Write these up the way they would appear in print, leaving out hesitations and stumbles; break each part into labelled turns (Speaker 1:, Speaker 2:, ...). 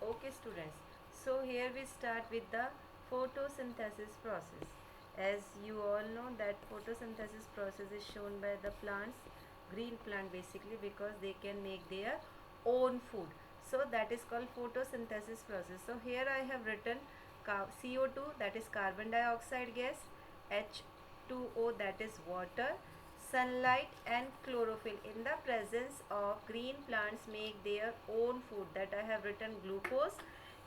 Speaker 1: Okay students, so here we start with the photosynthesis process. As you all know that photosynthesis process is shown by the plants, green plant basically, because they can make their own food. So that is called photosynthesis process. So here I have written CO2, that is carbon dioxide gas, H2O, that is water, sunlight and chlorophyll. In the presence of green plants make their own food, that I have written glucose,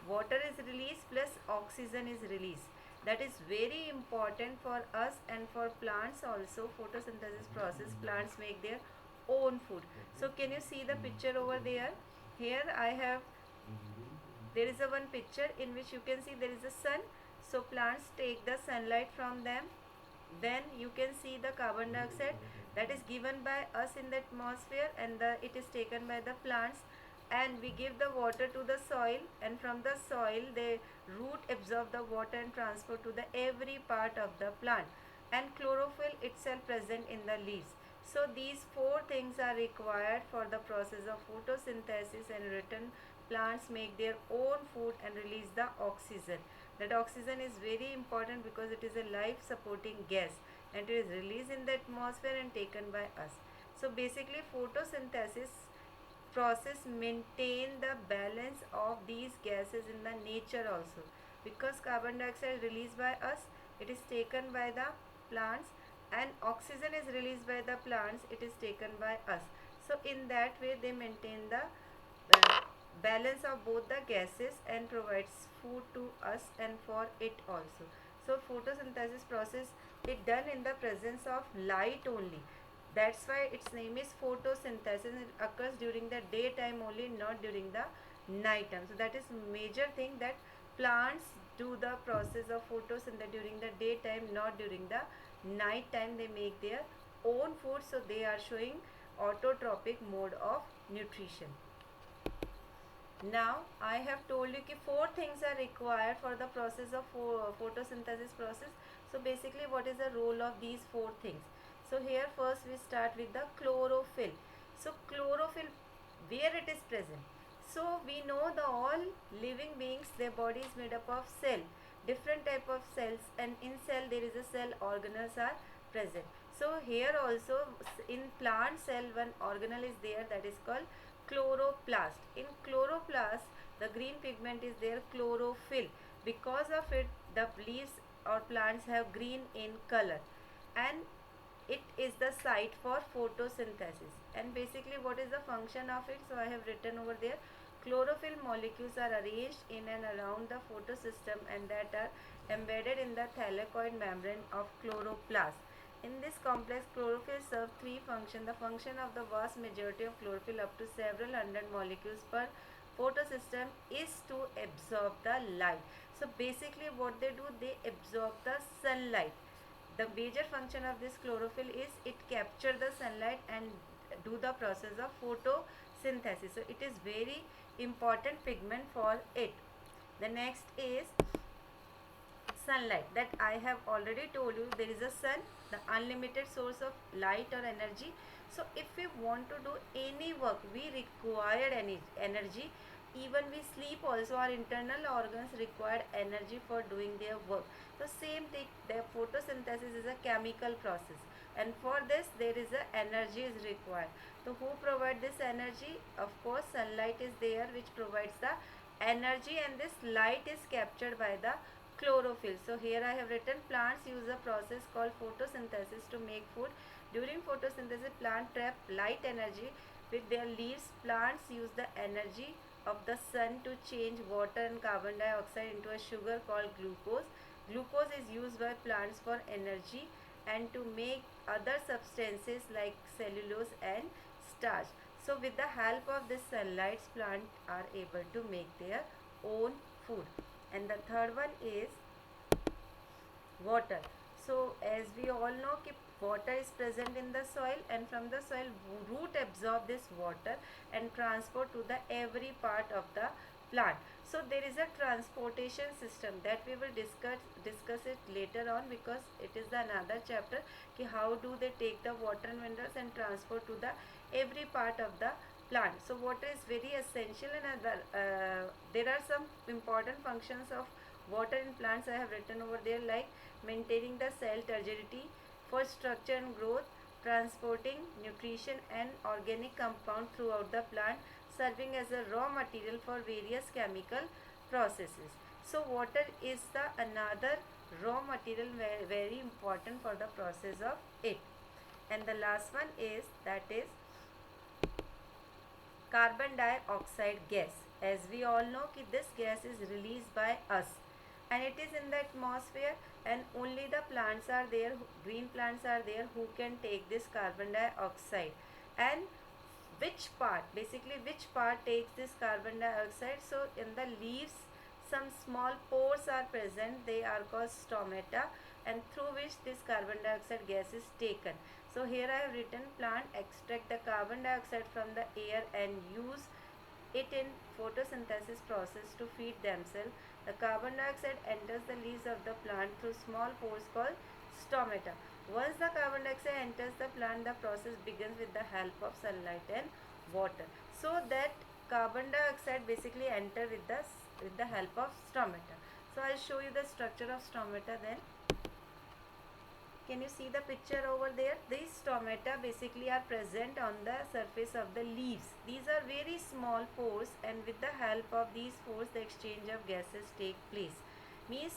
Speaker 1: water is released plus oxygen is released. That is very important for us and for plants also. Photosynthesis process, plants make their own food. So can you see the picture over there? Here I have, there is a one picture in which you can see there is a sun. So plants take the sunlight from them, then you can see the carbon dioxide that is given by us in the atmosphere, and it is taken by the plants, and we give the water to the soil, and from the soil the root absorb the water and transfer to the every part of the plant, and chlorophyll itself present in the leaves. So these four things are required for the process of photosynthesis, and written plants make their own food and release the oxygen. That oxygen is very important because it is a life supporting gas, and it is released in the atmosphere and taken by us. So basically photosynthesis process maintain the balance of these gases in the nature also, because carbon dioxide is released by us, it is taken by the plants, and oxygen is released by the plants, it is taken by us. So in that way they maintain the balance of both the gases and provides food to us and for it also. So photosynthesis process is done in the presence of light only. That's why its name is photosynthesis. It occurs during the daytime only, not during the night time. So that is major thing, that plants do the process of photosynthesis during the daytime, not during the night time. They make their own food, so they are showing autotrophic mode of nutrition. Now I have told you that four things are required for the process of photosynthesis process. So basically what is the role of these four things? So here first we start with the chlorophyll. So chlorophyll, where it is present? So we know the all living beings, their body is made up of cell, different type of cells, and in cell there is a cell organelles are present. So here also in plant cell one organelle is there, that is called chloroplast. In chloroplast the green pigment is there, chlorophyll. Because of it the leaves or plants have green in color, and it is the site for photosynthesis. And basically what is the function of it? So I have written over there, chlorophyll molecules are arranged in and around the photosystem, and that are embedded in the thylakoid membrane of chloroplast. In this complex, chlorophyll serves three functions. The function of the vast majority of chlorophyll, up to several hundred molecules per photosystem, is to absorb the light. So basically what they do, they absorb the sunlight. The major function of this chlorophyll is it capture the sunlight and do the process of photosynthesis. So it is very important pigment for it. The next is sunlight, that I have already told you. There is a sun, the unlimited source of light or energy. So if we want to do any work, we require any energy. Even we sleep also, our internal organs require energy for doing their work. So same thing, the photosynthesis is a chemical process, and for this there is a energy is required. So who provide this energy? Of course sunlight is there, which provides the energy, and this light is captured by the chlorophyll. So here I have written, plants use a process called photosynthesis to make food. During photosynthesis, plant trap light energy with their leaves. Plants use the energy of the sun to change water and carbon dioxide into a sugar called glucose. Glucose is used by plants for energy and to make other substances like cellulose and starch. So with the help of this sunlight, plants are able to make their own food. And the third one is water. So as we all know कि water is present in the soil, and from the soil root absorb this water and transport to the every part of the plant. So there is a transportation system that we will discuss it later on, because it is the another chapter कि how do they take the water and minerals and transport to the every part of the plant. So water is very essential, and there are some important functions of water in plants I have written over there, like maintaining the cell turgidity for structure and growth, transporting nutrition and organic compound throughout the plant, serving as a raw material for various chemical processes. So water is the another raw material very important for the process of it. And the last one is, that is carbon dioxide gas. As we all know कि this gas is released by us and it is in the atmosphere, and only the plants are there, green plants are there, who can take this carbon dioxide. And which part, basically which part takes this carbon dioxide? So in the leaves some small pores are present, they are called stomata, and through which this carbon dioxide gas is taken. So here I have written, plant extract the carbon dioxide from the air and use it in photosynthesis process to feed themselves. The carbon dioxide enters the leaves of the plant through small pores called stomata. Once the carbon dioxide enters the plant, the process begins with the help of sunlight and water. So that carbon dioxide basically enter with the help of stomata. So I'll show you the structure of stomata then. Can you see the picture over there? These stomata basically are present on the surface of the leaves. These are very small pores, and with the help of these pores the exchange of gases take place. Means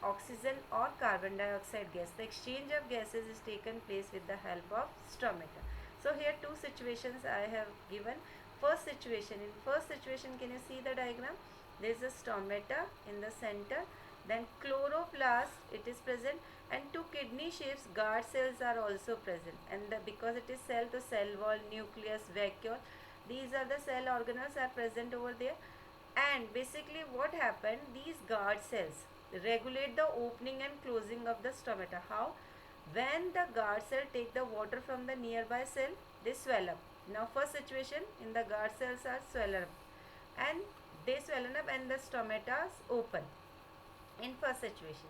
Speaker 1: oxygen or carbon dioxide gas. The exchange of gases is taken place with the help of stomata. So here two situations I have given. First situation, in first situation, can you see the diagram? There is a stomata in the center, then chloroplast it is present, and two kidney shapes guard cells are also present, and because it is cell to cell wall, nucleus, vacuole, these are the cell organelles are present over there. And basically what happened, these guard cells regulate the opening and closing of the stomata. How? When the guard cell take the water from the nearby cell, they swell up. Now first situation, in the guard cells are swell up, and they swell up and the stomata open in first situation.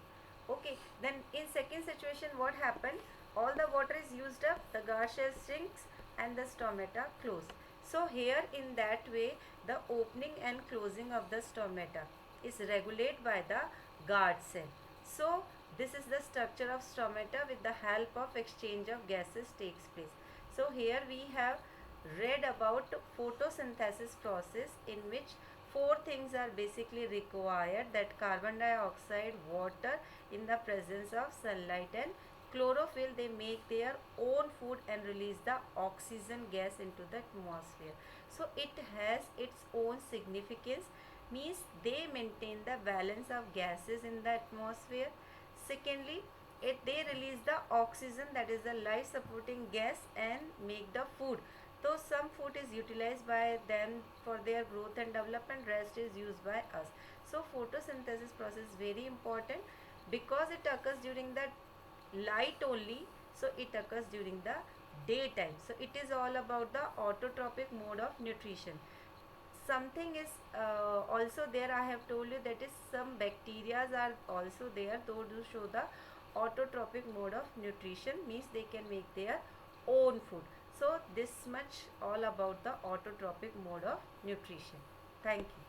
Speaker 1: Okay, then in second situation what happened, all the water is used up, the guard shell shrinks and the stomata close. So here in that way the opening and closing of the stomata is regulated by the guard cell. So this is the structure of stomata, with the help of exchange of gases takes place. So here we have read about photosynthesis process, in which four things are basically required, that carbon dioxide, water in the presence of sunlight, and chlorophyll. They make their own food and release the oxygen gas into the atmosphere. So it has its own significance, means they maintain the balance of gases in the atmosphere. Secondly, they release the oxygen, that is the life supporting gas, and make the food. Though some food is utilized by them for their growth and development, rest is used by us. So photosynthesis process is very important, because it occurs during the light only, so it occurs during the daytime. So it is all about the autotrophic mode of nutrition. Something is also there, I have told you, that is some bacteria are also there, those who show the autotrophic mode of nutrition, means they can make their own food. So this much all about the autotrophic mode of nutrition. Thank you.